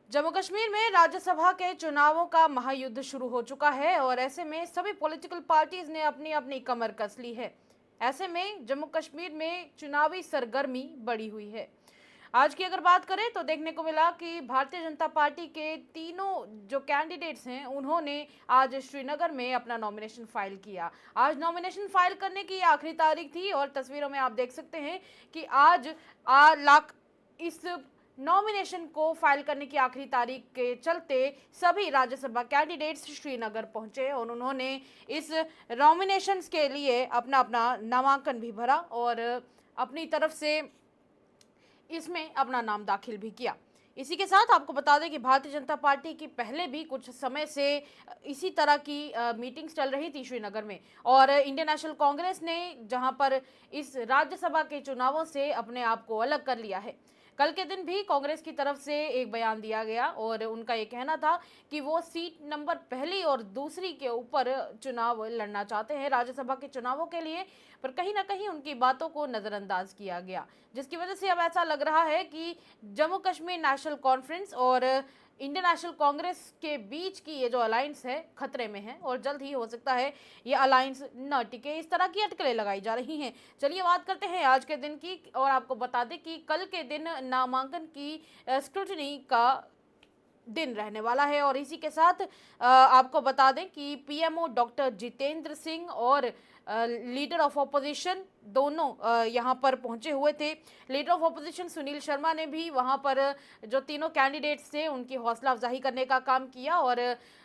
जम्मू कश्मीर में राज्यसभा के चुनावों का महायुद्ध शुरू हो चुका है और ऐसे में सभी पॉलिटिकल पार्टीज ने अपनी अपनी कमर कस ली है। ऐसे में जम्मू कश्मीर में चुनावी सरगर्मी बढ़ी हुई है। आज की अगर बात करें तो देखने को मिला कि भारतीय जनता पार्टी के तीनों जो कैंडिडेट्स हैं उन्होंने आज श्रीनगर में अपना नॉमिनेशन फाइल किया। आज नॉमिनेशन फाइल करने की आखिरी तारीख थी और तस्वीरों में आप देख सकते हैं कि आज इस नॉमिनेशन को फाइल करने की आखिरी तारीख के चलते सभी राज्यसभा कैंडिडेट्स श्रीनगर पहुंचे और उन्होंने इस नॉमिनेशंस के लिए अपना अपना नामांकन भी भरा और अपनी तरफ से इसमें अपना नाम दाखिल भी किया। इसी के साथ आपको बता दें कि भारतीय जनता पार्टी की पहले भी कुछ समय से इसी तरह की मीटिंग्स चल रही थी श्रीनगर में और इंडियन नेशनल कांग्रेस ने जहां पर इस राज्यसभा के चुनावों से अपने आप को अलग कर लिया है। कल के दिन भी कांग्रेस की तरफ से एक बयान दिया गया और उनका ये कहना था कि वो सीट नंबर पहली और दूसरी के ऊपर चुनाव लड़ना चाहते हैं राज्यसभा के चुनावों के लिए, पर कहीं ना कहीं उनकी बातों को नज़रअंदाज किया गया, जिसकी वजह से अब ऐसा लग रहा है कि जम्मू कश्मीर नेशनल कॉन्फ्रेंस और इंडियन नेशनल कांग्रेस के बीच की ये जो अलायंस है खतरे में है और जल्द ही हो सकता है ये अलायंस न टिके। इस तरह की अटकलें लगाई जा रही हैं। चलिए बात करते हैं आज के दिन की और आपको बता दें कि कल के दिन नामांकन की स्क्रूटनी का दिन रहने वाला है और इसी के साथ आपको बता दें कि पीएमओ डॉक्टर जितेंद्र सिंह और लीडर ऑफ ऑपोजिशन दोनों यहां पर पहुंचे हुए थे। Leader of opposition Sunil Sharma ने भी वहां पर जो तीनों कैंडिडेट्स थे उनकी हौसला अफजाई करने का काम किया और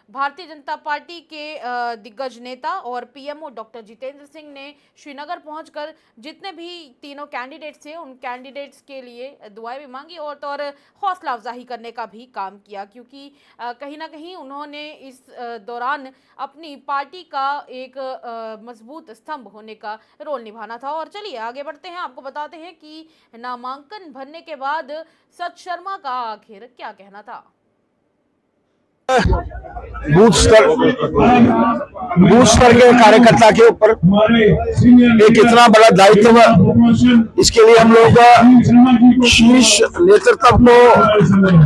भारतीय जनता पार्टी के दिग्गज नेता और पीएमओ डॉक्टर जितेंद्र सिंह ने श्रीनगर पहुंचकर जितने भी तीनों कैंडिडेट्स थे उन कैंडिडेट्स के लिए दुआएं भी मांगी और हौसला अफजाई करने का भी काम किया, क्योंकि कहीं ना कहीं उन्होंने इस दौरान अपनी पार्टी का एक मजबूत स्तंभ होने का रोल निभाना था। और चलिए आगे बढ़ते हैं, आपको बताते हैं कि नामांकन भरने के बाद सच शर्मा का आखिर क्या कहना था। बूथ स्तर के कार्यकर्ता के ऊपर एक इतना बड़ा दायित्व, इसके लिए हम लोग शीर्ष नेतृत्व को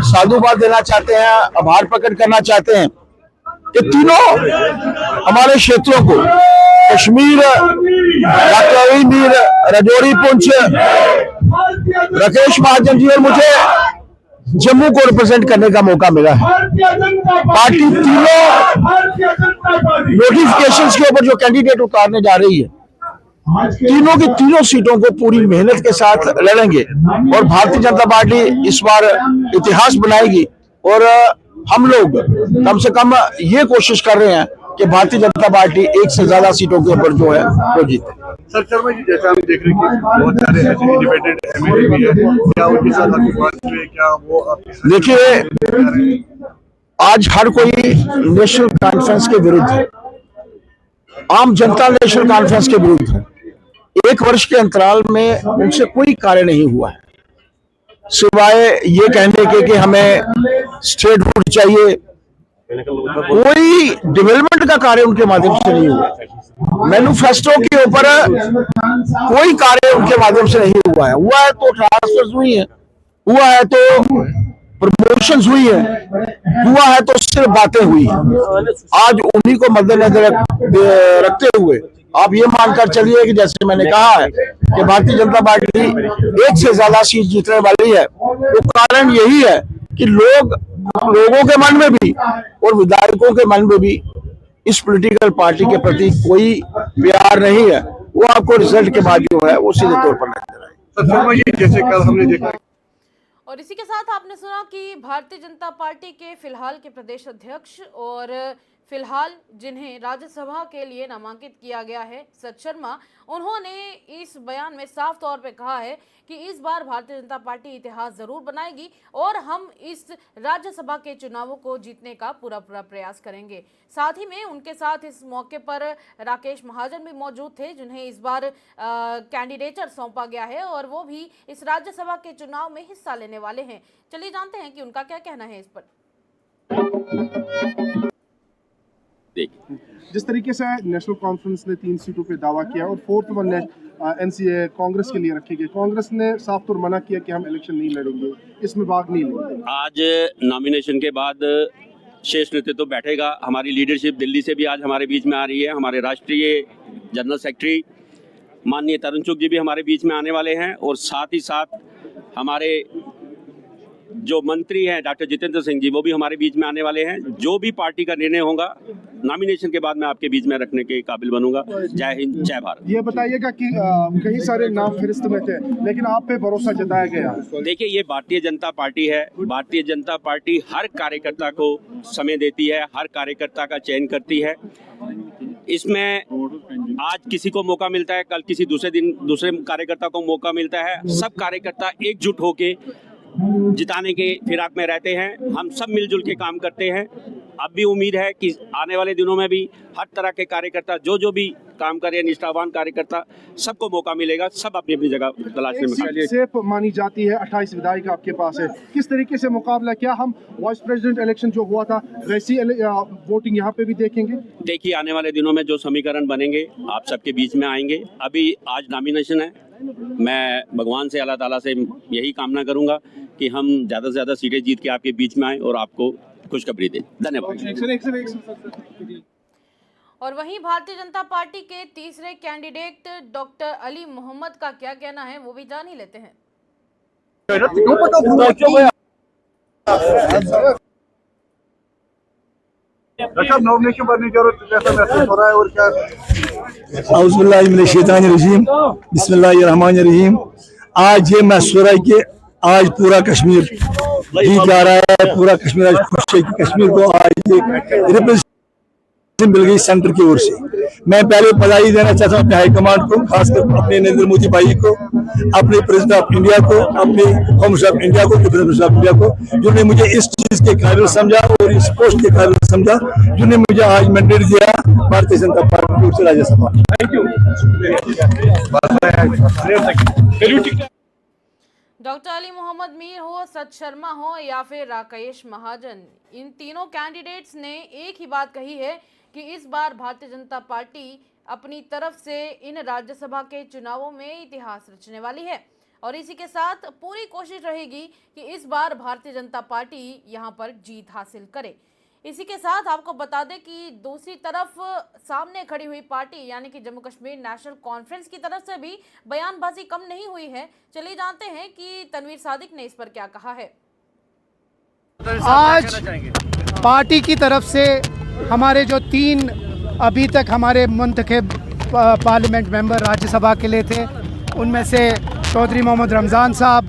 साधुवाद देना चाहते हैं, आभार प्रकट करना चाहते हैं कि तीनों हमारे क्षेत्रों को कश्मीर, मीर, राजौरी, पुंछ, राकेश महाजन जी और मुझे जम्मू को रिप्रेजेंट करने का मौका मिला है। पार्टी तीनों नोटिफिकेशंस के ऊपर जो कैंडिडेट उतारने जा रही है तीनों की तीनों सीटों को पूरी मेहनत के साथ लड़ेंगे और भारतीय जनता पार्टी इस बार इतिहास बनाएगी और हम लोग कम से कम ये कोशिश कर रहे हैं कि भारतीय जनता पार्टी एक से ज्यादा सीटों के ऊपर जो है वो जीते। सर शर्मा जी, जैसा हम देख रहे हैं कि बहुत सारे ऐसे इंडिपेंडेंट एमएलए भी है, क्या उनके साथ आपकी बात हुई है? क्या वो देखिए, आज हर कोई नेशनल कॉन्फ्रेंस के विरुद्ध है, आम जनता नेशनल कॉन्फ्रेंस के विरुद्ध है। एक वर्ष के अंतराल में उनसे कोई कार्य नहीं हुआ है सिवाय ये कहने के कि हमें स्टेटहुड चाहिए। कोई डेवलपमेंट का कार्य उनके माध्यम से नहीं हुआ। मैनिफेस्टो के ऊपर कोई कार्य उनके माध्यम से नहीं हुआ है। हुआ है तो ट्रांसफर्स हुई है, हुआ है तो प्रमोशंस हुई है, हुआ है तो सिर्फ बातें हुई है। आज उन्हीं को मद्देनजर रखते हुए आप ये मानकर चलिए कि जैसे मैंने कहा है कि भारतीय जनता पार्टी एक से ज्यादा सीट जीतने वाली है। तो कारण यही है कि लोगों के मन में भी और विधायकों के मन में भी इस पॉलिटिकल पार्टी के प्रति कोई प्यार नहीं है। वो आपको रिजल्ट के बाद जो है वो सीधे तौर पर नजर आए। जैसे कल हमने देखा और इसी के साथ आपने सुना कि भारतीय जनता पार्टी के फिलहाल के प्रदेश अध्यक्ष और फिलहाल जिन्हें राज्यसभा के लिए नामांकित किया गया है सच शर्मा, उन्होंने इस बयान में साफ तौर पे कहा है कि इस बार भारतीय जनता पार्टी इतिहास जरूर बनाएगी और हम इस राज्यसभा के चुनावों को जीतने का पूरा प्रयास करेंगे। साथ ही में उनके साथ इस मौके पर राकेश महाजन भी मौजूद थे, जिन्हें इस बार कैंडिडेचर सौंपा गया है और वो भी इस राज्यसभा के चुनाव में हिस्सा लेने वाले हैं। चलिए जानते हैं कि उनका क्या कहना है इस पर। जिस तरीके से नेशनल कॉन्फ्रेंस ने 3 सीटों पे दावा किया और फोर्थ वन एनसीए कांग्रेस के लिए रखी गई। कांग्रेस ने साफ तौर मना किया कि हम इलेक्शन नहीं लड़ेंगे, इसमें भाग नहीं लेंगे। आज नॉमिनेशन के बाद शेष नेतृत्व तो बैठेगा। हमारी लीडरशिप दिल्ली से भी आज हमारे बीच में आ रही है। हमारे राष्ट्रीय जनरल सेक्रेटरी माननीय तरुण चुग जी भी हमारे बीच में आने वाले हैं, और साथ ही साथ हमारे जो मंत्री हैं डॉक्टर जितेंद्र सिंह जी, वो भी हमारे बीच में आने वाले हैं। जो भी पार्टी का निर्णय होगा नॉमिनेशन के बाद मैं आपके बीच में रखने के काबिल बनूंगा। जय हिंद, जय भारत। ये बताइएगा कि कई सारे नाम फहरिस्त में थे, लेकिन आप पे भरोसा जताया गया। देखिए, ये भारतीय जनता पार्टी है। भारतीय जनता पार्टी हर कार्यकर्ता को समय देती है, हर कार्यकर्ता का चयन करती है। इसमें आज किसी को मौका मिलता है, कल किसी दूसरे दिन दूसरे कार्यकर्ता को मौका मिलता है। सब कार्यकर्ता एकजुट होके जिताने के फिराक में रहते हैं। हम सब मिलजुल के काम करते हैं। अब भी उम्मीद है कि आने वाले दिनों में भी हर तरह के कार्यकर्ता जो भी काम करे, निष्ठावान कार्यकर्ता, सबको मौका मिलेगा। सब अपनी अपनी जगह तलाशने में सेफ मानी जाती है। 28 विधायक आपके पास है, किस तरीके से मुकाबला? क्या हम वाइस प्रेसिडेंट इलेक्शन जो हुआ था वैसी वोटिंग यहाँ पे भी देखेंगे? देखिए, आने वाले दिनों में जो समीकरण बनेंगे आप सबके बीच में आएंगे। अभी आज नॉमिनेशन है। मैं भगवान से, अल्लाह ताला से यही कामना करूंगा कि हम ज़्यादा से ज़्यादा सीटें जीत के आपके बीच में आएँ और आपको खुशखबरी दें। धन्यवाद। और वहीं भारतीय जनता पार्टी के तीसरे कैंडिडेट डॉक्टर अली मोहम्मद का क्या कहना है, वो भी जान ही लेते हैं। अच्छा, नॉमिनेशन भरने की जरूरत कैसा महसूस हो रहा है और क्या? औज़ुबिल्लाहिमिनश्शैतानिर्रजीम, बिस्मिल्लाहिर्रहमानिर्रहीम। आज ये महसूस हो रहा है कि आज पूरा कश्मीर जीत जा रहा है। पूरा कश्मीर आज खुश है कि कश्मीर को आज एक मिल गई सेंटर की ओर से। मैं पहले बधाई देना चाहता हूँ अपने हाईकमांड को, खासकर अपने नरेंद्र मोदी भाई को, अपने प्रेसिडेंट ऑफ इंडिया को, अपने होम मिनिस्टर ऑफ इंडिया को, प्रेसिडेंट ऑफ इंडिया को, जिन्होंने मुझे इस चीज के काबिल समझा और इस पोस्ट के काबिल समझा, जिन्होंने मुझे आज मैंडेट दिया भारतीय जनता पार्टी की ओर से राज्यसभा। डॉक्टर अली मोहम्मद मीर हो, सत शर्मा हो या फिर राकेश महाजन, इन तीनों कैंडिडेट्स ने एक ही बात कही है कि इस बार भारतीय जनता पार्टी अपनी तरफ से इन राज्यसभा के चुनावों में इतिहास रचने वाली है। और इसी के साथ पूरी कोशिश रहेगी कि इस बार भारतीय जनता पार्टी यहां पर जीत हासिल करे। इसी के साथ आपको बता दें कि दूसरी तरफ सामने खड़ी हुई पार्टी यानी कि जम्मू कश्मीर नेशनल कॉन्फ्रेंस की तरफ से भी बयानबाजी कम नहीं हुई है। चलिए जानते हैं कि तनवीर सादिक ने इस पर क्या कहा है। आज पार्टी की तरफ से हमारे जो 3 अभी तक हमारे मुंतखब पार्लियामेंट मेंबर राज्यसभा के लिए थे, उनमें से चौधरी मोहम्मद रमज़ान साहब,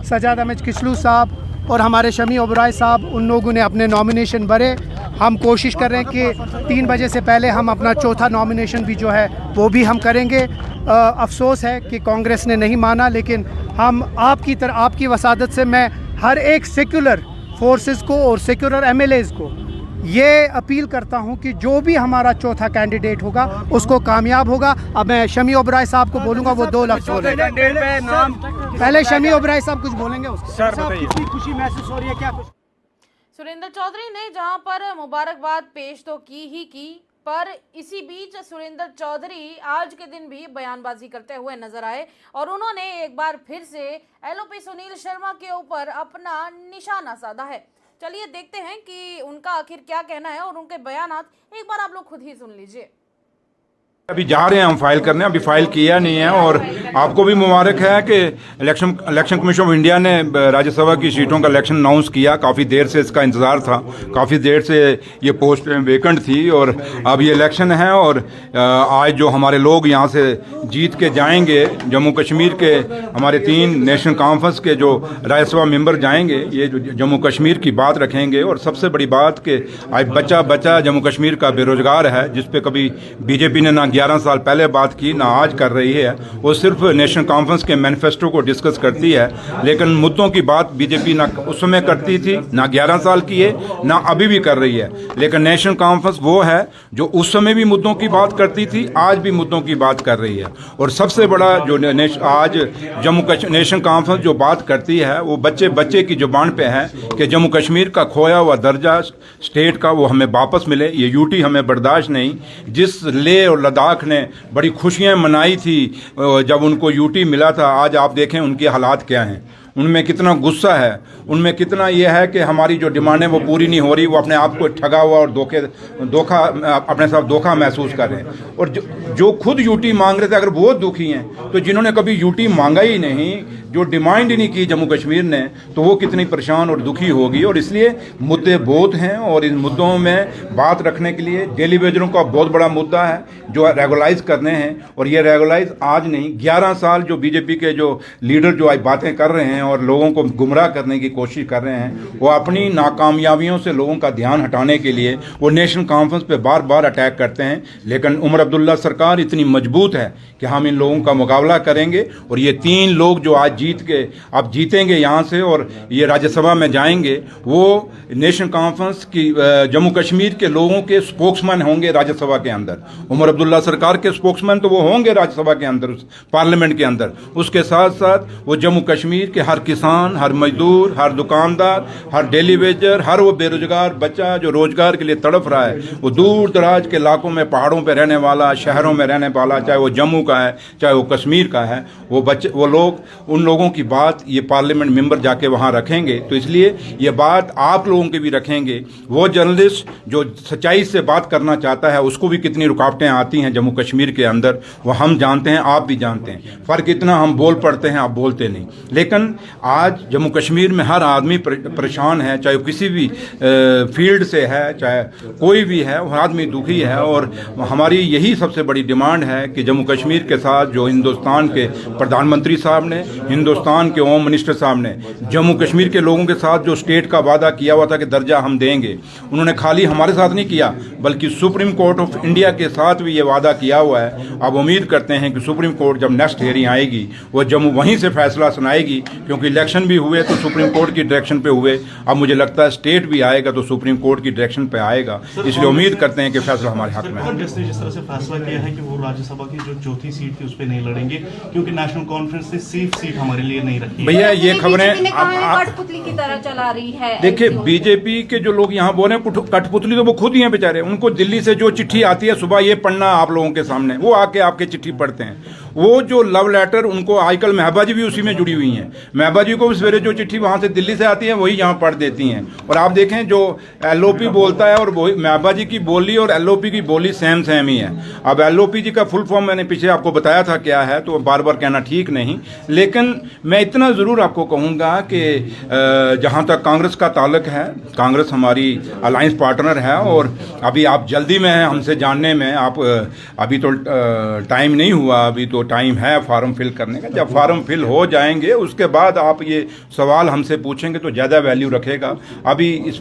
सजाद अहमद किचलू साहब और हमारे शमी ओबराय साहब, उन लोगों ने अपने नॉमिनेशन भरे। हम कोशिश कर रहे हैं कि 3 बजे से पहले हम अपना चौथा नॉमिनेशन भी जो है वो भी हम करेंगे। अफसोस है कि कांग्रेस ने नहीं माना, लेकिन हम आपकी वसादत से मैं हर एक सेक्युलर फोर्सेस को और सेक्युलर एमएलएज को ये अपील करता हूं कि जो भी हमारा चौथा कैंडिडेट होगा उसको कामयाब होगा। अब मैं शमी ओबराय साहब को बोलूंगा, वो 2 लफ्ज़ बोलेंगे। पहले शमी ओबराय साहब कुछ बोलेंगे। कितनी खुशी महसूस हो रही है, क्या कुछ? सुरेंद्र चौधरी ने जहां पर मुबारकबाद पेश तो की ही की, पर इसी बीच सुरेंद्र चौधरी आज के दिन भी बयानबाजी करते हुए नजर आए और उन्होंने एक बार फिर से एलओपी सुनील शर्मा के ऊपर अपना निशाना साधा है। चलिए देखते हैं कि उनका आखिर क्या कहना है और उनके बयानात एक बार आप लोग खुद ही सुन लीजिए। अभी जा रहे हैं हम फाइल करने, अभी फाइल किया नहीं है। और आपको भी मुबारक है कि इलेक्शन कमीशन ऑफ इंडिया ने राज्यसभा की सीटों का इलेक्शन अनाउंस किया। काफ़ी देर से इसका इंतज़ार था, काफ़ी देर से ये पोस्ट वेकेंट थी और अब ये इलेक्शन है। और आज जो हमारे लोग यहाँ से जीत के जाएंगे, जम्मू कश्मीर के हमारे 3 नेशनल कॉन्फ्रेंस के जो राज्यसभा मेंबर जाएंगे, ये जो जम्मू कश्मीर की बात रखेंगे। और सबसे बड़ी बात कि आज बच्चा जम्मू कश्मीर का बेरोजगार है, जिस पे कभी बीजेपी ने ना 11 साल पहले बात की ना आज कर रही है। वो सिर्फ नेशनल कॉन्फ्रेंस के मैनिफेस्टो को डिस्कस करती है, लेकिन मुद्दों की बात बीजेपी ना उस समय करती थी, ना 11 साल की है, ना अभी भी कर रही है। लेकिन नेशनल कॉन्फ्रेंस वो है जो उस समय भी मुद्दों की बात करती थी, आज भी मुद्दों की बात कर रही है। और सबसे बड़ा जो आज जम्मू कश्मीर नेशनल कॉन्फ्रेंस जो बात करती है, वो बच्चे की जुबान पे है कि जम्मू कश्मीर का खोया हुआ दर्जा स्टेट का वो हमें वापस मिले। ये यूटी हमें बर्दाश्त नहीं। जिस लेह और लद्दाख इश्तियाक ने बड़ी खुशियाँ मनाई थी जब उनको यूटी मिला था, आज आप देखें उनके हालात क्या हैं। उनमें कितना गुस्सा है, उनमें कितना ये है कि हमारी जो डिमांडें वो पूरी नहीं हो रही, वो अपने आप को ठगा हुआ और धोखा अपने साथ धोखा महसूस कर रहे हैं। और जो खुद यूटी मांग रहे थे, अगर वो दुखी हैं तो जिन्होंने कभी यूटी मांगा ही नहीं, जो डिमांड ही नहीं की जम्मू कश्मीर ने, तो वो कितनी परेशान और दुखी होगी। और इसलिए मुद्दे बहुत हैं और इन मुद्दों में बात रखने के लिए डेली वेजरों का बहुत बड़ा मुद्दा है जो रेगुलाइज करने हैं। और ये रेगुलाइज आज नहीं, 11 साल जो बीजेपी के जो लीडर जो आज बातें कर रहे हैं और लोगों को गुमराह करने की कोशिश कर रहे हैं, वो अपनी नाकामयाबियों से लोगों का ध्यान हटाने के लिए वो नेशनल कॉन्फ्रेंस पे बार बार अटैक करते हैं। लेकिन उमर अब्दुल्ला सरकार इतनी मजबूत है कि हम इन लोगों का मुकाबला करेंगे। और ये 3 लोग जो आज जीत के अब जीतेंगे यहाँ से और ये राज्यसभा में जाएंगे, वो नेशनल कॉन्फ्रेंस की जम्मू कश्मीर के लोगों के स्पोक्समैन होंगे राज्यसभा के अंदर। उमर अब्दुल्ला सरकार के स्पोक्समैन तो वो होंगे राज्यसभा के अंदर, उस पार्लियामेंट के अंदर। उसके साथ साथ वो जम्मू कश्मीर के हर किसान, हर मजदूर, हर दुकानदार, हर डेली वेजर, हर वो बेरोजगार बच्चा जो रोजगार के लिए तड़प रहा है, वो दूर दराज के इलाकों में, पहाड़ों पर रहने वाला, शहरों में रहने वाला, चाहे वो जम्मू का है चाहे वो कश्मीर का है, वो बच्चे, वो लोग, उन लोगों की बात ये पार्लियामेंट मेंबर जाके वहाँ रखेंगे। तो इसलिए ये बात आप लोगों की भी रखेंगे। वो जर्नलिस्ट जो सच्चाई से बात करना चाहता है, उसको भी कितनी रुकावटें आती हैं जम्मू कश्मीर के अंदर, वो हम जानते हैं, आप भी जानते हैं। फ़र्क इतना, हम बोल पड़ते हैं, आप बोलते नहीं। लेकिन आज जम्मू कश्मीर में हर आदमी परेशान है, चाहे किसी भी फील्ड से है, चाहे कोई भी है, हर आदमी दुखी है। और हमारी यही सबसे बड़ी डिमांड है कि जम्मू कश्मीर के साथ जो हिंदुस्तान के प्रधानमंत्री साहब ने, हिंदुस्तान के होम मिनिस्टर साहब ने जम्मू कश्मीर के लोगों के साथ जो स्टेट का वादा किया हुआ था कि दर्जा हम देंगे, उन्होंने खाली हमारे साथ नहीं किया बल्कि सुप्रीम कोर्ट ऑफ इंडिया के साथ भी ये वादा किया हुआ है। अब उम्मीद करते हैं कि सुप्रीम कोर्ट जब नेक्स्ट हियरिंग आएगी वो जम्मू वहीं से फैसला सुनाएगी, क्योंकि इलेक्शन भी हुए तो सुप्रीम कोर्ट की डायरेक्शन पे हुए। अब मुझे लगता है स्टेट भी आएगा तो सुप्रीम कोर्ट की डायरेक्शन पे आएगा, इसलिए उम्मीद करते हैं कि फैसला हमारे हक में है। जिस तरह से फैसला किया है कि वो राज्यसभा की जो चौथी सीट थी उस पर नहीं लड़ेंगे, क्योंकि नेशनल कॉन्फ्रेंस ने सेफ सीट हमारे लिए नहीं रखी। भैया ये खबरें कठपुतली की तरह चला रही है। देखिए, बीजेपी के जो लोग यहाँ बोल रहे हैं कठपुतली, तो वो खुद ही हैं बेचारे। उनको दिल्ली से जो चिट्ठी आती है सुबह, ये पढ़ना आप लोगों के सामने, वो आके आपके चिट्ठी पढ़ते हैं। वो जो लव लेटर, उनको आजकल महबा जी भी उसी में जुड़ी हुई हैं। महबा जी को सवेरे जो चिट्ठी वहाँ से दिल्ली से आती है वही यहाँ पढ़ देती हैं। और आप देखें जो LOP बोलता है और वही महबा जी की बोली और LOP की बोली सेम ही है। अब LOP जी का फुल फॉर्म मैंने पीछे आपको बताया था क्या है, तो बार बार कहना ठीक नहीं। लेकिन मैं इतना ज़रूर आपको कहूँगा कि जहाँ तक कांग्रेस का ताल्लुक है, कांग्रेस हमारी अलायंस पार्टनर है और अभी आप जल्दी में हैं हमसे जानने में। आप अभी तो टाइम नहीं हुआ, अभी तो टाइम है फार्म फिल करने का। जब फार्म फिल हो जाएंगे उसके बाद आप ये सवाल हमसे पूछेंगे तो ज़्यादा वैल्यू रखेगा। अभी इस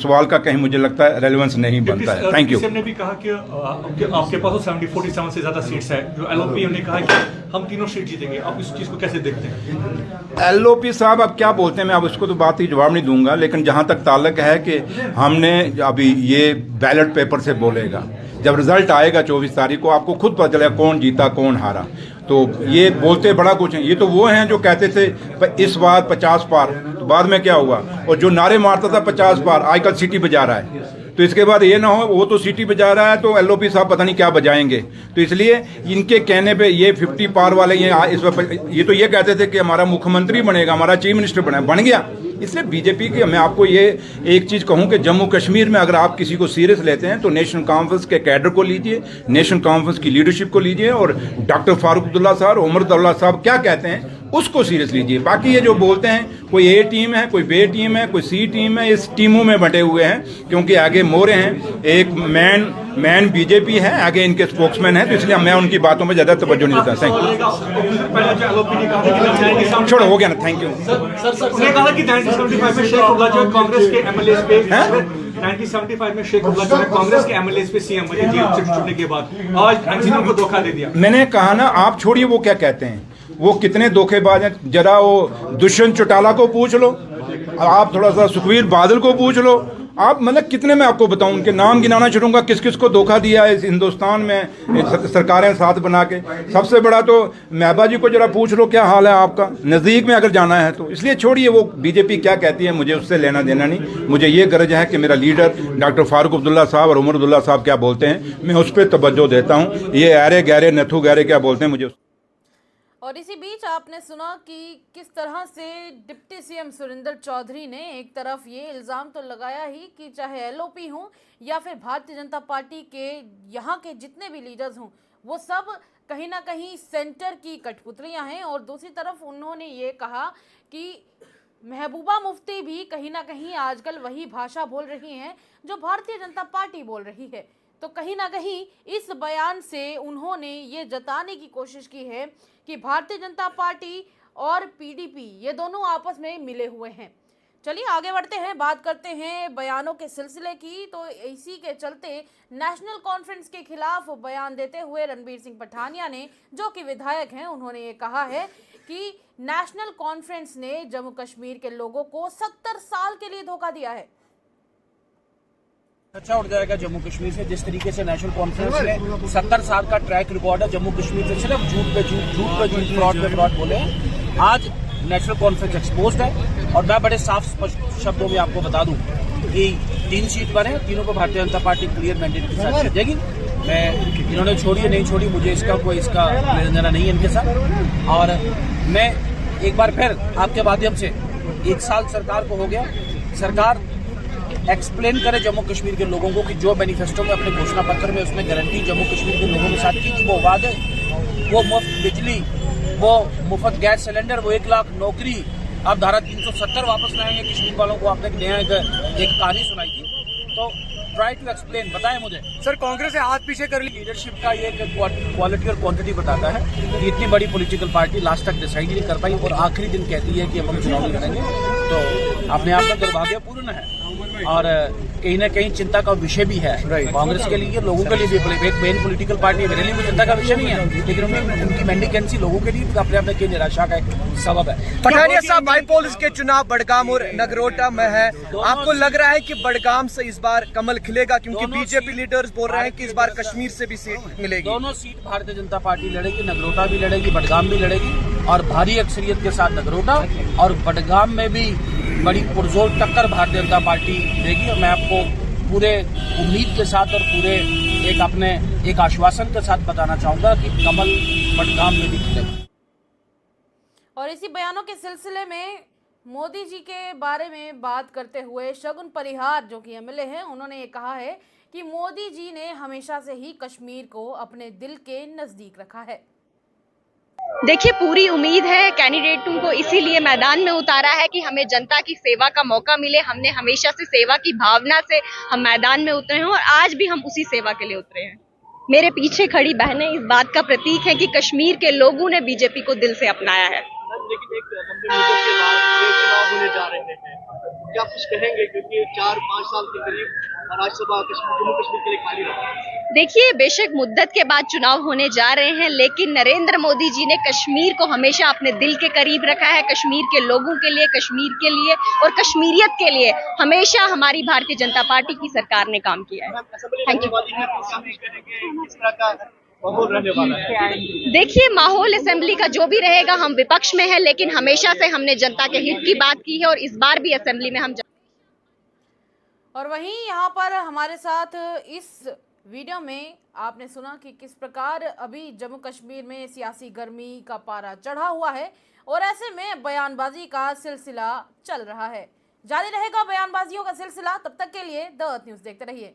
सवाल का कहीं मुझे लगता है रेलेवेंस नहीं बनता है। Thank you. ने भी कहा कि आपके पास 47 से ज़्यादा सीट्स है, जो LOP ने कहा कि हम तीनों सीट जीतेंगे। आप इस चीज़ को कैसे देखते हैं? LOP साहब अब क्या बोलते हैं, मैं अब उसको तो बात ही जवाब नहीं दूंगा। लेकिन जहाँ तक ताल्लुक है कि हमने अभी ये बैलेट पेपर से बोलेगा, जब रिजल्ट आएगा 24 तारीख को आपको खुद पता चलेगा कौन जीता कौन हारा। तो ये बोलते बड़ा कुछ हैं, ये तो वो हैं जो कहते थे इस बार 50 पार, तो बाद में क्या हुआ? और जो नारे मारता था 50 पार, आजकल सीटी बजा रहा है। तो इसके बाद ये ना हो वो तो सीटी बजा रहा है तो LOP साहब पता नहीं क्या बजाएंगे। तो इसलिए इनके कहने पे ये 50 पार वाले ये तो ये कहते थे कि हमारा मुख्यमंत्री बनेगा, हमारा चीफ मिनिस्टर बन गया। इसलिए बीजेपी की मैं आपको ये एक चीज़ कहूँ कि जम्मू कश्मीर में अगर आप किसी को सीरियस लेते हैं तो नेशनल कॉन्फ्रेंस के कैडर को लीजिए, नेशनल कॉन्फ्रेंस की लीडरशिप को लीजिए और डॉक्टर फारूक अब्दुल्ला साहब, उमर अब्दुल्ला साहब क्या कहते हैं उसको सीरियस लीजिए। बाकी ये जो बोलते हैं कोई A टीम है, कोई B टीम है, कोई C टीम है, इस टीमों में बंटे हुए हैं क्योंकि आगे मोरे हैं। एक मैन बीजेपी है, आगे इनके स्पोक्समैन है, तो इसलिए मैं उनकी बातों में ज़्यादा तवज्जो नहीं देता। Thank you. छोड़ो, हो गया ना, थैंक यू। उन्होंने कहा कि 1975 में शेख अब्दुल्ला जो कांग्रेस के MLAs पे 1975 में शेख अब्दुल्ला जो कांग्रेस के MLAs पे CM बने जेल से छूटने के बाद, आज एनसीपी को धोखा दे दिया। मैंने कहा ना, आप छोड़िए वो क्या कहते हैं, वो कितने धोखेबाज हैं। जरा वो दुष्यंत चौटाला को पूछ लो, आप थोड़ा सा सुखबीर बादल को पूछ लो, आप मतलब कितने में आपको बताऊं, उनके नाम गिनाना शुरूंगा किस किस को धोखा दिया है इस हिंदुस्तान में सरकारें साथ बना के। सबसे बड़ा तो महबा जी को जरा पूछ लो क्या हाल है आपका, नज़दीक में अगर जाना है तो। इसलिए छोड़िए वो बीजेपी क्या कहती है, मुझे उससे लेना देना नहीं। मुझे ये गर्ज है कि मेरा लीडर डॉक्टर फारूक अब्दुल्ला साहब और उमर अब्दुल्ला साहब क्या बोलते हैं, मैं उस पर तवज्जो देता हूँ। ये अरे गहरे नथु गहरे क्या बोलते हैं मुझे। और इसी बीच आपने सुना कि किस तरह से डिप्टी सीएम सुरेंद्र चौधरी ने एक तरफ ये इल्ज़ाम तो लगाया ही कि चाहे एलओपी हों या फिर भारतीय जनता पार्टी के यहाँ के जितने भी लीडर्स हों वो सब कहीं ना कहीं सेंटर की कठपुतलियां हैं। और दूसरी तरफ उन्होंने ये कहा कि महबूबा मुफ्ती भी कहीं ना कहीं आजकल वही भाषा बोल रही हैं जो भारतीय जनता पार्टी बोल रही है। तो कहीं ना कहीं इस बयान से उन्होंने ये जताने की कोशिश की है कि भारतीय जनता पार्टी और पीडीपी ये दोनों आपस में मिले हुए हैं। चलिए आगे बढ़ते हैं, बात करते हैं बयानों के सिलसिले की। तो इसी के चलते नेशनल कॉन्फ्रेंस के खिलाफ बयान देते हुए रणबीर सिंह पठानिया ने, जो कि विधायक हैं, उन्होंने ये कहा है कि नेशनल कॉन्फ्रेंस ने जम्मू कश्मीर के लोगों को 70 साल के लिए धोखा दिया है। अच्छा उठ जाएगा जम्मू कश्मीर से। जिस तरीके से नेशनल कॉन्फ्रेंस ने 70 साल का ट्रैक रिकॉर्ड है जम्मू कश्मीर से, सिर्फ झूठ पे झूठ फ्रॉड पे फ्रॉड बोले हैं। आज नेशनल कॉन्फ्रेंस एक्सपोज्ड है और मैं बड़े साफ स्पष्ट शब्दों में आपको बता दूं कि 3 सीट पर है, तीनों को Bharatiya Janata party clear mandate के साथ जीतेगी। मैं इन्होंने छोड़ी है नहीं छोड़ी, मुझे इसका लेना देना नहीं है इनके साथ। और मैं एक बार फिर आपके माध्यम से 1 साल सरकार को हो गया, सरकार एक्सप्लेन करे जम्मू कश्मीर के लोगों को कि जो मैनिफेस्टो में अपने घोषणा पत्र में उसने गारंटी जम्मू कश्मीर के लोगों के साथ की थी, वो वादे, वो मुफ्त बिजली, वो मुफ्त गैस सिलेंडर, वो 1 लाख नौकरी, अब धारा 370 वापस लाएंगे कश्मीर वालों को। आपने नया एक कहानी सुनाई थी, तो ट्राई टू एक्सप्लेन, बताएं मुझे। सर कांग्रेस से हाथ पीछे कर ली, लीडरशिप का ये क्वालिटी और क्वांटिटी बताता है कि इतनी बड़ी पॉलिटिकल पार्टी लास्ट तक डिसाइड नहीं कर पाई और आखिरी दिन कहती है कि हम चुनाव लड़ेंगे, तो अपने आप में दुर्भाग्यपूर्ण है और कहीं ना कहीं चिंता का विषय भी है कांग्रेस के लिए, लोगों के लिए भी। एक मेन पॉलिटिकल पार्टी है, मेरे लिए भी चिंता का विषय नहीं है, लेकिन उनकी मेंडिकेंसी लोगों के लिए अपने आप में कई निराशा का एक सबब है। पठानिया साहब, बाईपोल के चुनाव बडगाम और नगरोटा में है, आपको लग रहा है कि बडगाम से इस बार कमल खिलेगा? क्योंकि बीजेपी लीडर्स बोल रहे हैं कि इस बार कश्मीर से भी सीट मिलेगी। दोनों सीट भारतीय जनता पार्टी लड़ेगी, नगरोटा भी लड़ेगी, बडगाम भी लड़ेगी और भारी अक्सरियत के साथ नगरोटा और बडगाम में भी बड़ी पुरजोर टक्कर भारतीय जनता पार्टी देगी। और मैं आपको पूरे उम्मीद के साथ और पूरे एक आश्वासन के साथ बताना चाहूंगा कि कमल बडगाम में भी खिलेगा। और इसी बयानों के सिलसिले में मोदी जी के बारे में बात करते हुए शगुन परिहार, जो कि एमएलए हैं, उन्होंने ये कहा है कि मोदी जी ने हमेशा से ही कश्मीर को अपने दिल के नजदीक रखा है। देखिए, पूरी उम्मीद है कैंडिडेटों को इसीलिए मैदान में उतारा है कि हमें जनता की सेवा का मौका मिले। हमने हमेशा से सेवा की भावना से हम मैदान में उतरे हैं और आज भी हम उसी सेवा के लिए उतरे हैं। मेरे पीछे खड़ी बहनें इस बात का प्रतीक है कि कश्मीर के लोगों ने बीजेपी को दिल से अपनाया है। लेकिन एक लंबी मुद्दत के बाद ये चुनाव होने जा रहे हैं, क्या कुछ कहेंगे? क्योंकि 4-5 साल के करीब राज्यसभा जम्मू कश्मीर के लिए खाली रहा। देखिए, बेशक मुद्दत के बाद चुनाव होने जा रहे हैं, लेकिन नरेंद्र मोदी जी ने कश्मीर को हमेशा अपने दिल के करीब रखा है। कश्मीर के लोगों के लिए, कश्मीर के लिए और कश्मीरियत के लिए हमेशा हमारी भारतीय जनता पार्टी की सरकार ने काम किया है। Thank you. देखिए, माहौल असेंबली का जो भी रहेगा, हम विपक्ष में है, लेकिन हमेशा से हमने जनता के हित की बात की है और इस बार भी असेंबली में हम। और वहीं यहाँ पर हमारे साथ इस वीडियो में आपने सुना कि किस प्रकार अभी जम्मू कश्मीर में सियासी गर्मी का पारा चढ़ा हुआ है और ऐसे में बयानबाजी का सिलसिला चल रहा है। जारी रहेगा बयानबाजियों का सिलसिला, तब तक के लिए द अर्थ न्यूज़ देखते रहिए।